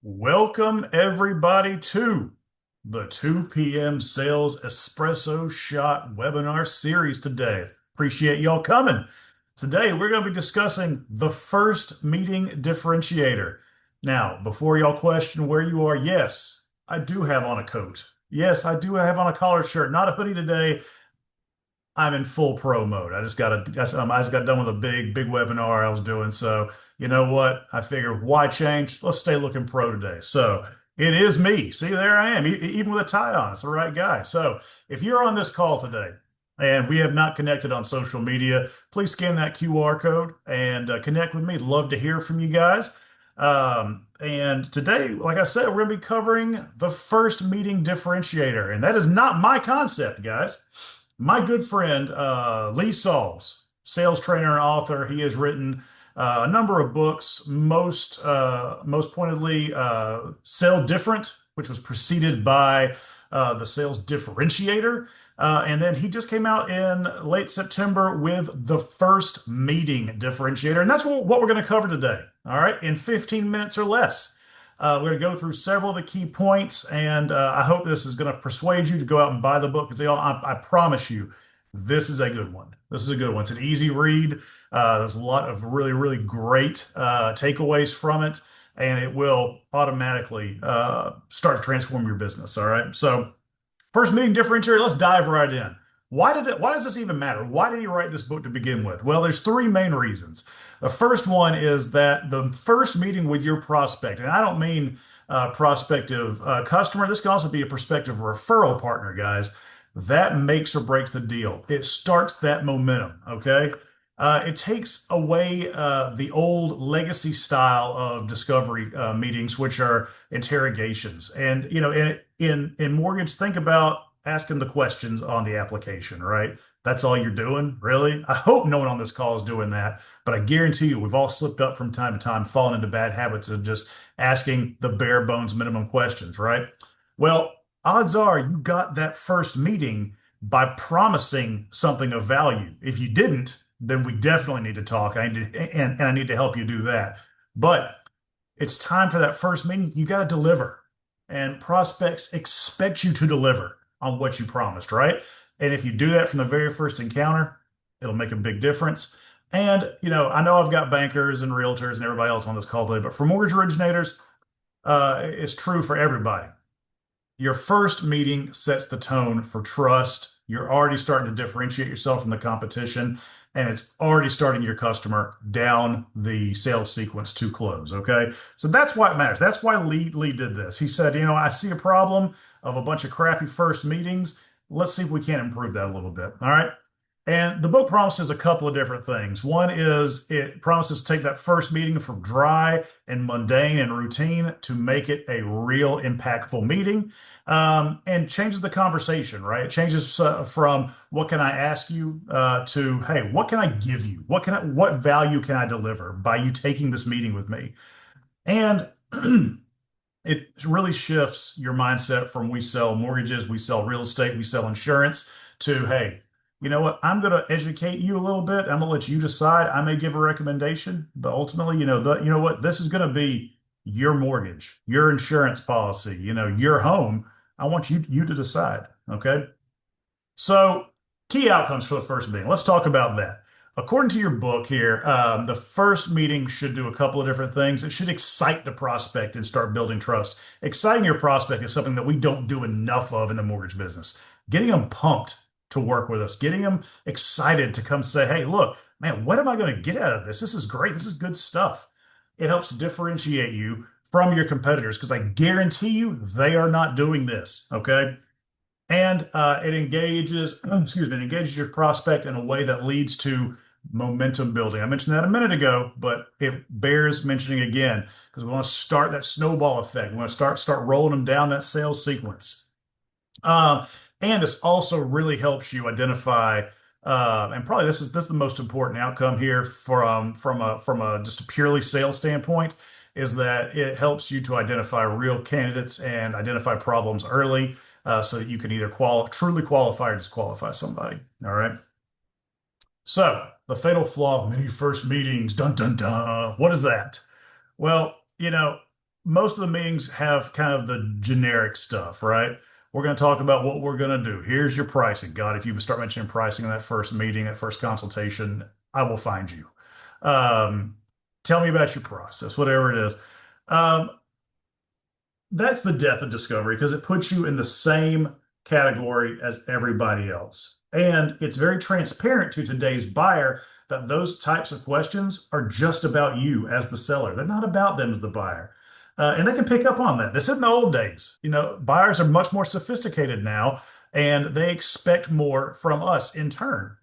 Welcome, everybody, to the 2 p.m. Sales Espresso Shot webinar series today. Appreciate y'all coming. Today, we're going to be discussing the first meeting differentiator. Now, before y'all question where you are, yes, I do have on a coat. Yes, I do have on a collared shirt, not a hoodie today. I'm in full pro mode. I just got done with a big webinar I was doing. So you know what? I figured why change? Let's stay looking pro today. So it is me. See, there I am, even with a tie on. It's the right guy. So if you're on this call today and we have not connected on social media, please scan that QR code and connect with me. Love to hear from you guys. And today, like I said, we're going to be covering the first meeting differentiator. And that is not my concept, guys. My good friend, Lee Sauls, sales trainer and author, he has written a number of books, most pointedly, Sell Different, which was preceded by the Sales Differentiator. And then he just came out in late September with the first meeting differentiator. And that's what we're going to cover today. All right, in 15 minutes or less. We're going to go through several of the key points, and I hope this is going to persuade you to go out and buy the book because I promise you, this is a good one. This is a good one. It's an easy read. There's a lot of really great takeaways from it, and it will automatically start to transform your business. All right. So first meeting differentiator, let's dive right in. Why does this even matter? Why did he write this book to begin with? Well, there's three main reasons. The first one is that the first meeting with your prospect, and I don't mean prospective customer, this can also be a prospective referral partner, guys. That makes or breaks the deal. It starts that momentum, okay? It takes away the old legacy style of discovery meetings, which are interrogations. And in mortgage, think about asking the questions on the application, right? That's all you're doing, really. I hope no one on this call is doing that, but I guarantee you, we've all slipped up from time to time, fallen into bad habits of just asking the bare bones minimum questions, right? Well, odds are you got that first meeting by promising something of value. If you didn't, then we definitely need to talk. And I need to help you do that. But it's time for that first meeting. You got to deliver, and prospects expect you to deliver on what you promised, right? And if you do that from the very first encounter, it'll make a big difference. And I know I've got bankers and realtors and everybody else on this call today, but for mortgage originators, it's true for everybody. Your first meeting sets the tone for trust. You're already starting to differentiate yourself from the competition, and it's already starting your customer down the sales sequence to close. Okay. So that's why it matters. That's why Lee did this. He said, I see a problem of a bunch of crappy first meetings. Let's see if we can improve that a little bit. All right. And the book promises a couple of different things. One is it promises to take that first meeting from dry and mundane and routine to make it a real impactful meeting, and changes the conversation, right? It changes from what can I ask you to, hey, what can I give you? What value can I deliver by you taking this meeting with me? And it really shifts your mindset from we sell mortgages, we sell real estate, we sell insurance to, hey, you know what? I'm going to educate you a little bit. I'm going to let you decide. I may give a recommendation, but ultimately, you know what? This is going to be your mortgage, your insurance policy, your home. I want you to decide. Okay. So, key outcomes for the first meeting. Let's talk about that. According to your book here, the first meeting should do a couple of different things. It should excite the prospect and start building trust. Exciting your prospect is something that we don't do enough of in the mortgage business. Getting them pumped to work with us, getting them excited to come say, hey, look, man, what am I going to get out of this? This is great. This is good stuff. It helps differentiate you from your competitors because I guarantee you they are not doing this. Okay. And it engages, excuse me, it engages your prospect in a way that leads to momentum building. I mentioned that a minute ago, but it bears mentioning again because we want to start that snowball effect. We want to start rolling them down that sales sequence. And this also really helps you identify, and probably this is the most important outcome here from a just a purely sales standpoint, is that it helps you to identify real candidates and identify problems early so that you can either truly qualify or disqualify somebody. All right. So the fatal flaw of many first meetings, dun dun dun. What is that? Well, most of the meetings have kind of the generic stuff, right? We're going to talk about what we're going to do. Here's your pricing. God, if you start mentioning pricing in that first meeting, that first consultation, I will find you. Um, Tell me about your process, whatever it is. Um, that's the death of discovery because it puts you in the same category as everybody else. And it's very transparent to today's buyer that those types of questions are just about you as the seller. They're not about them as the buyer. And they can pick up on that. This isn't the old days. Buyers are much more sophisticated now, and they expect more from us in turn.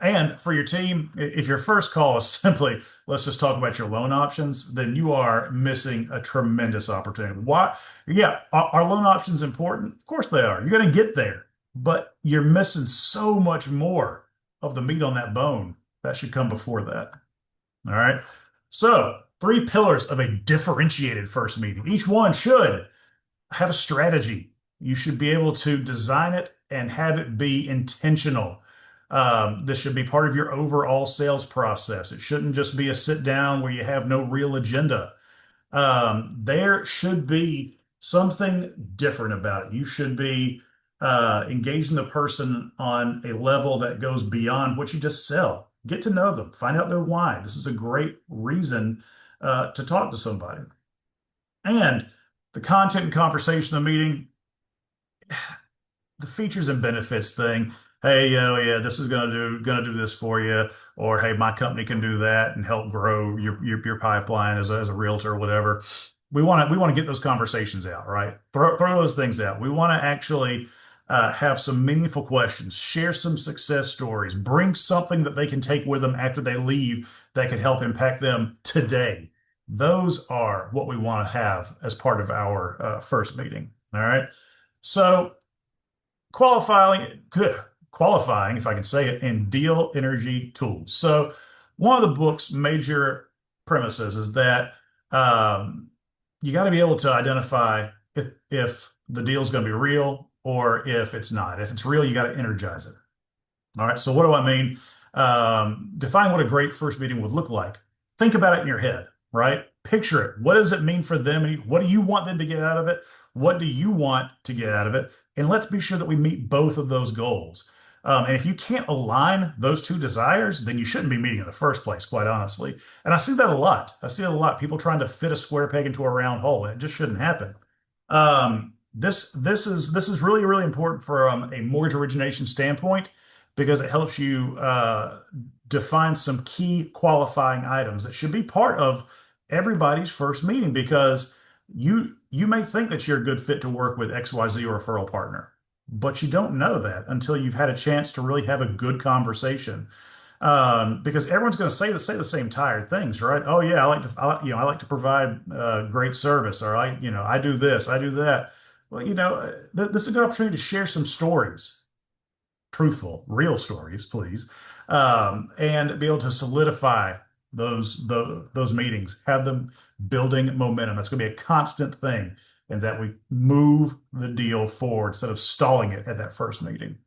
And for your team, if your first call is simply, let's just talk about your loan options, then you are missing a tremendous opportunity. Why? Yeah, are loan options important? Of course they are. You're going to get there, but you're missing so much more of the meat on that bone. That should come before that. All right. So, three pillars of a differentiated first meeting. Each one should have a strategy. You should be able to design it and have it be intentional. This should be part of your overall sales process. It shouldn't just be a sit down where you have no real agenda. There should be something different about it. You should be engaging the person on a level that goes beyond what you just sell. Get to know them, find out their why. This is a great reason to talk to somebody. And the content and conversation of the meeting, the features and benefits thing. Hey, yeah, this is gonna do this for you, or hey, my company can do that and help grow your pipeline as a realtor or whatever. We want to get those conversations out, right? Throw those things out. We want to actually have some meaningful questions, share some success stories, bring something that they can take with them after they leave that can help impact them today. Those are what we want to have as part of our first meeting. All right. So qualifying, qualifying, if I can say it, in deal energy tools. So one of the book's major premises is that um, you got to be able to identify if the deal is going to be real or if it's not. If it's real, you got to energize it. All right. So what do I mean? Define what a great first meeting would look like. Think about it in your head, right? Picture it. What does it mean for them? What do you want them to get out of it? What do you want to get out of it? And let's be sure that we meet both of those goals. And if you can't align those two desires, then you shouldn't be meeting in the first place, quite honestly. And I see that a lot. I see it a lot. People trying to fit a square peg into a round hole, and it just shouldn't happen. This is really really important for a mortgage origination standpoint because it helps you define some key qualifying items that should be part of everybody's first meeting because you may think that you're a good fit to work with XYZ referral partner, but you don't know that until you've had a chance to really have a good conversation. Because everyone's going to say the same tired things, right? Oh yeah, I like to provide great service, or I do this, I do that. Well, this is a good opportunity to share some stories, truthful, real stories, please, and be able to solidify those meetings, have them building momentum. That's going to be a constant thing, and that we move the deal forward instead of stalling it at that first meeting.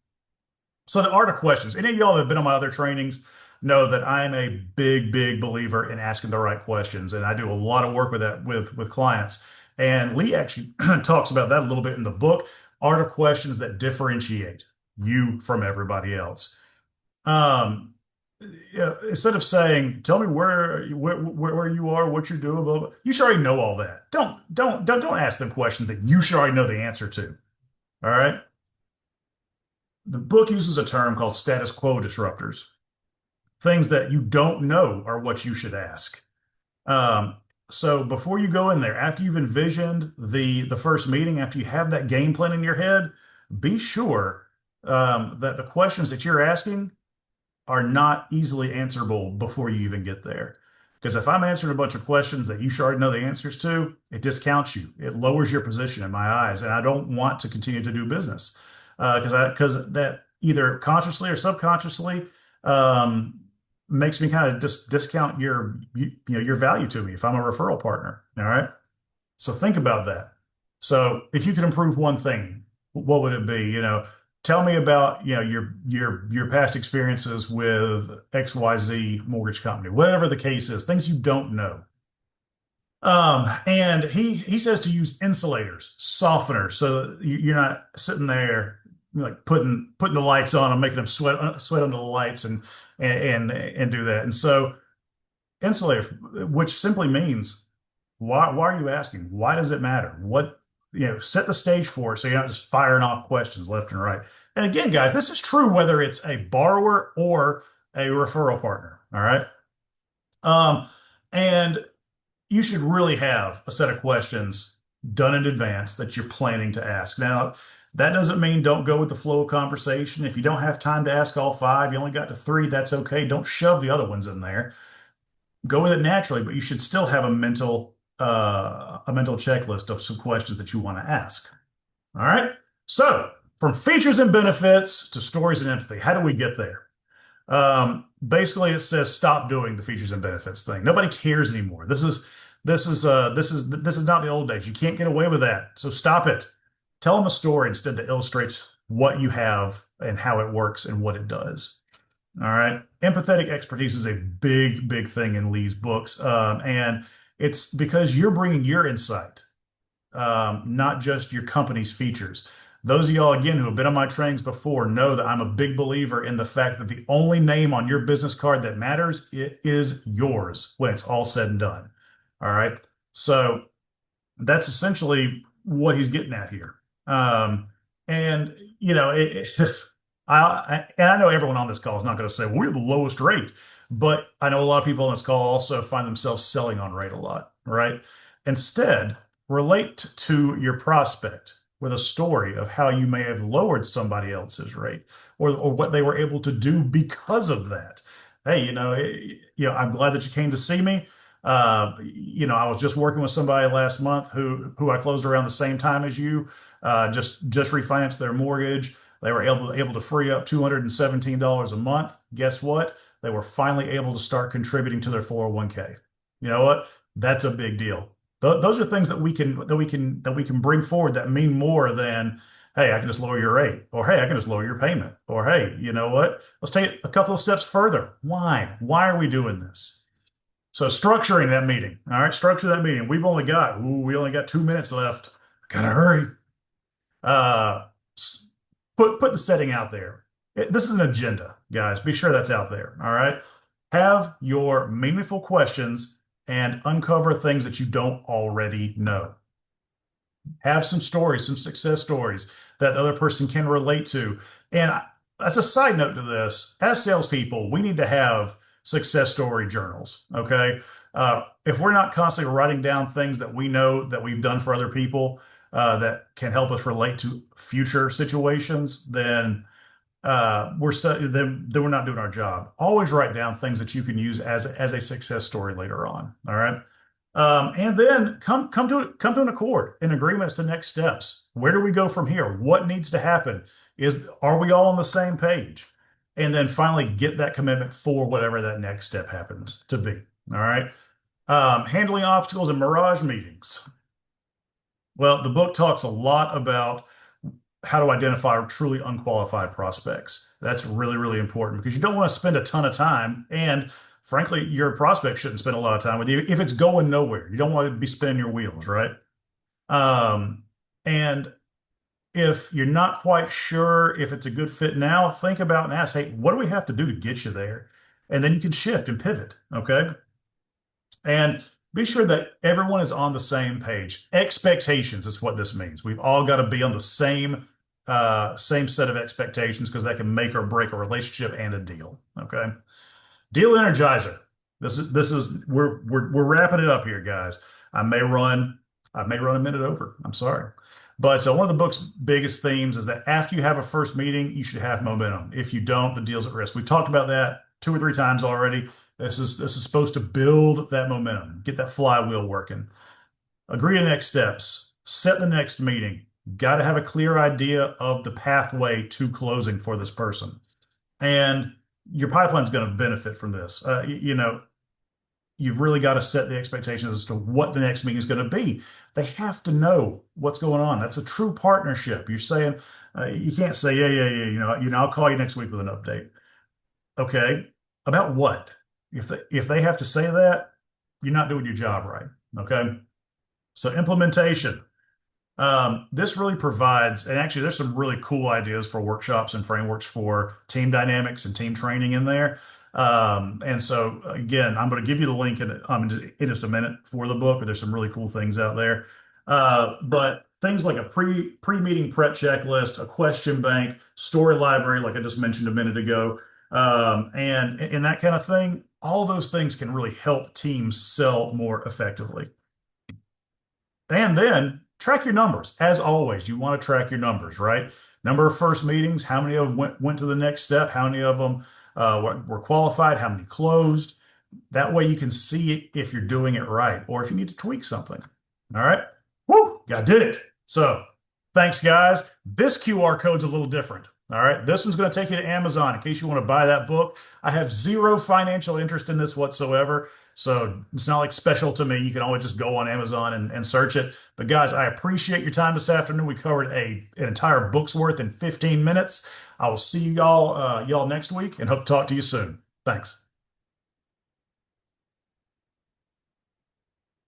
So the art of questions. Any of y'all that have been on my other trainings know that I'm a big, big believer in asking the right questions, and I do a lot of work with that with clients. And Lee actually talks about that a little bit in the book, Art of Questions that Differentiate You from Everybody Else. Um, yeah, instead of saying, "Tell me where you are, what you're doing," blah, blah, you should already know all that. Don't ask them questions that you should already know the answer to. All right. The book uses a term called status quo disruptors. Things that you don't know are what you should ask. Um, so before you go in there, after you've envisioned the first meeting, after you have that game plan in your head, be sure that the questions that you're asking are not easily answerable before you even get there. Because if I'm answering a bunch of questions that you should already know the answers to, it discounts you. It lowers your position in my eyes, and I don't want to continue to do business because that either consciously or subconsciously um, makes me kind of discount your value to me if I'm a referral partner. All right, so think about that. So if you could improve one thing, what would it be? Tell me about your past experiences with XYZ mortgage company, whatever the case is, things you don't know. And he says to use insulators, softeners, so that you're not sitting there like putting the lights on and making them sweat under the lights and do that. And so insulators, which simply means why are you asking? Why does it matter? Set the stage for it so you're not just firing off questions left and right. And again, guys, this is true whether it's a borrower or a referral partner. All right. Um, and you should really have a set of questions done in advance that you're planning to ask. Now, that doesn't mean don't go with the flow of conversation. If you don't have time to ask all five, you only got to three, that's okay. Don't shove the other ones in there. Go with it naturally, but you should still have a mental checklist of some questions that you want to ask. All right. So from features and benefits to stories and empathy, how do we get there? Basically, it says stop doing the features and benefits thing. Nobody cares anymore. This is not the old days. You can't get away with that. So stop it. Tell them a story instead that illustrates what you have and how it works and what it does. All right. Empathetic expertise is a big, big thing in Lee's books, and it's because you're bringing your insight, not just your company's features. Those of y'all, again, who have been on my trainings before know that I'm a big believer in the fact that the only name on your business card that matters is yours when it's all said and done. All right. So that's essentially what he's getting at here. And you know, I know everyone on this call is not going to say, well, we're the lowest rate, but I know a lot of people on this call also find themselves selling on rate a lot, right? Instead, relate to your prospect with a story of how you may have lowered somebody else's rate or what they were able to do because of that. Hey, I'm glad that you came to see me. I was just working with somebody last month who I closed around the same time as you, just refinanced their mortgage. They were able to free up $217 a month. Guess what? They were finally able to start contributing to their 401k. You know what? That's a big deal. Those are things that we can bring forward that mean more than, hey, I can just lower your rate, or hey, I can just lower your payment, or hey, you know what? Let's take it a couple of steps further. Why? Why are we doing this? So structuring that meeting. All right, structure that meeting. We only got 2 minutes left. Gotta hurry. Uh, put the setting out there. This is an agenda, guys. Be sure that's out there. All right. Have your meaningful questions and uncover things that you don't already know. Have some stories, some success stories that the other person can relate to. And as a side note to this, as salespeople, we need to have success story journals. Okay. If we're not constantly writing down things that we know that we've done for other people that can help us relate to future situations, then we're not doing our job. Always write down things that you can use as a success story later on. All right. And then come to an accord, an agreement as to next steps. Where do we go from here? What needs to happen? Are we all on the same page? And then finally get that commitment for whatever that next step happens to be. All right. Handling obstacles and mirage meetings. Well, the book talks a lot about how to identify truly unqualified prospects. That's really, really important because you don't want to spend a ton of time. And frankly, your prospect shouldn't spend a lot of time with you if it's going nowhere. You don't want to be spinning your wheels, right? And if you're not quite sure if it's a good fit now, think about and ask, hey, what do we have to do to get you there? And then you can shift and pivot. Okay. And be sure that everyone is on the same page. Expectations is what this means. We've all got to be on the same set of expectations because that can make or break a relationship and a deal. Okay. Deal energizer. This is we're wrapping it up here, guys. I may run a minute over. I'm sorry. But one of the book's biggest themes is that after you have a first meeting, you should have momentum. If you don't, the deal's at risk. We talked about that 2 or 3 times already. This is supposed to build that momentum, get that flywheel working. Agree to next steps, set the next meeting. Got to have a clear idea of the pathway to closing for this person. And your pipeline's going to benefit from this. You've really got to set the expectations as to what the next meeting is going to be. They have to know what's going on. That's a true partnership. You're saying, you can't say, yeah, I'll call you next week with an update. Okay. About what? If they have to say that, you're not doing your job right. Okay. So implementation. This really provides, and actually, there's some really cool ideas for workshops and frameworks for team dynamics and team training in there. And so, again, I'm going to give you the link in just a minute for the book, but there's some really cool things out there. But things like a pre-meeting prep checklist, a question bank, story library, like I just mentioned a minute ago, and that kind of thing. All those things can really help teams sell more effectively. And then track your numbers. As always, you want to track your numbers, right? Number of first meetings, how many of them went to the next step, how many of them were qualified, how many closed. That way you can see if you're doing it right or if you need to tweak something. All right. Woo, I did it. So thanks, guys. This QR code's a little different. All right. This one's going to take you to Amazon in case you want to buy that book. I have zero financial interest in this whatsoever. So it's not like special to me. You can always just go on Amazon and search it. But guys, I appreciate your time this afternoon. We covered an entire book's worth in 15 minutes. I will see y'all next week and hope to talk to you soon. Thanks.